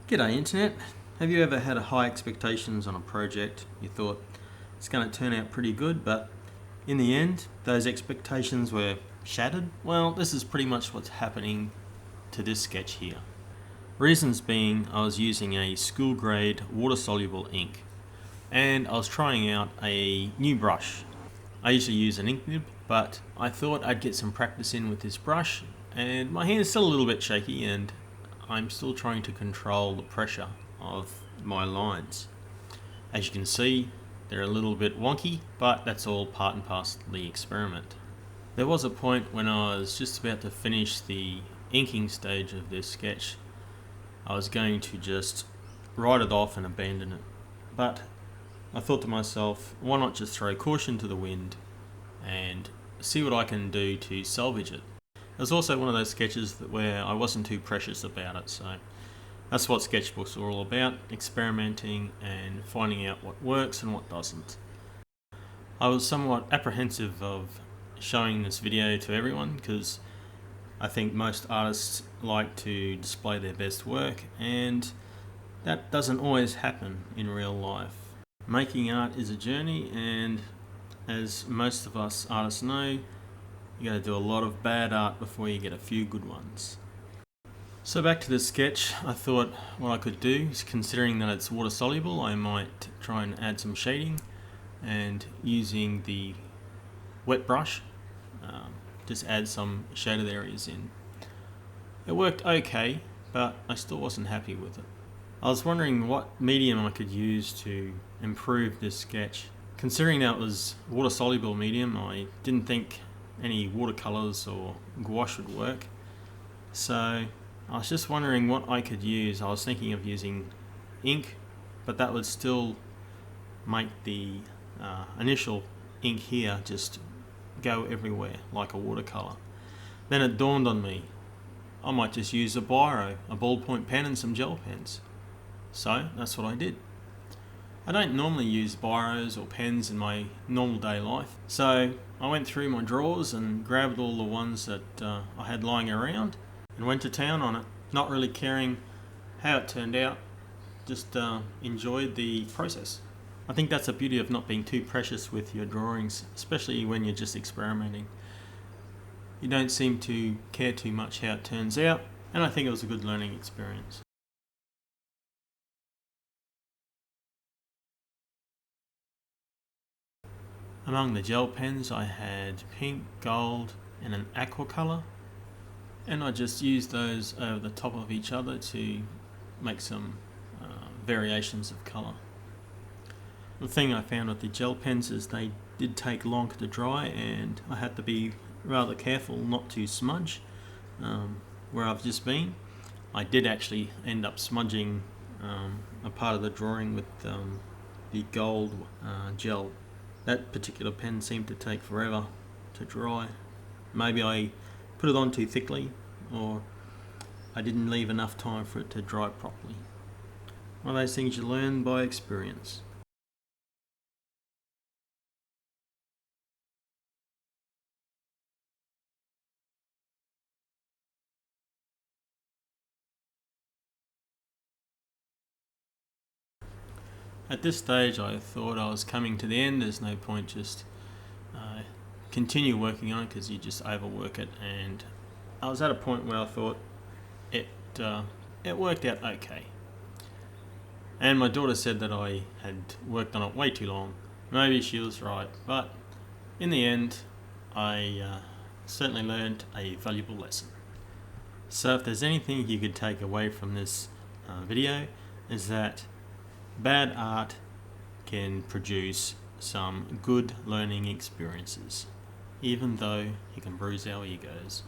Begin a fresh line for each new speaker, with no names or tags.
G'day Internet. Have you ever had high expectations on a project? You thought it's going to turn out pretty good, but in the end, those expectations were shattered? Well, this is pretty much what's happening to this sketch here. Reasons being, I was using a school grade water-soluble ink, and I was trying out a new brush. I usually use an ink nib, but I thought I'd get some practice in with this brush, and my hand is still a little bit shaky and I'm still trying to control the pressure of my lines. As you can see, they're a little bit wonky, but that's all part and parcel of the experiment. There was a point when I was just about to finish the inking stage of this sketch. I was going to just write it off and abandon it, but I thought to myself, why not just throw caution to the wind and see what I can do to salvage it. It was also one of those sketches where I wasn't too precious about it, so that's what sketchbooks are all about, experimenting and finding out what works and what doesn't. I was somewhat apprehensive of showing this video to everyone because I think most artists like to display their best work, and that doesn't always happen in real life. Making art is a journey, and as most of us artists know, you gotta do a lot of bad art before you get a few good ones. So back to the sketch, I thought what I could do is, considering that it's water soluble, I might try and add some shading, and using the wet brush, just add some shaded areas in. It worked okay, but I still wasn't happy with it. I was wondering what medium I could use to improve this sketch. Considering that it was water soluble medium, I didn't think any watercolors or gouache would work. So I was just wondering what I could use. I was thinking of using ink, but that would still make the initial ink here just go everywhere like a watercolor. Then it dawned on me, I might just use a biro, a ballpoint pen and some gel pens. So that's what I did. I don't normally use biros or pens in my normal day life, so I went through my drawers and grabbed all the ones that I had lying around and went to town on it, not really caring how it turned out, just enjoyed the process. I think that's the beauty of not being too precious with your drawings, especially when you're just experimenting. You don't seem to care too much how it turns out, and I think it was a good learning experience. Among the gel pens I had pink, gold and an aqua colour, and I just used those over the top of each other to make some variations of colour. The thing I found with the gel pens is they did take longer to dry, and I had to be rather careful not to smudge where I've just been. I did actually end up smudging a part of the drawing with the gold gel. That particular pen seemed to take forever to dry. Maybe I put it on too thickly, or I didn't leave enough time for it to dry properly. One of those things you learn by experience. At this stage I thought I was coming to the end. There's no point just continue working on it because you just overwork it, and I was at a point where I thought it worked out okay. And my daughter said that I had worked on it way too long. Maybe she was right, but in the end I certainly learned a valuable lesson. So if there's anything you could take away from this video, is that bad art can produce some good learning experiences, even though it can bruise our egos.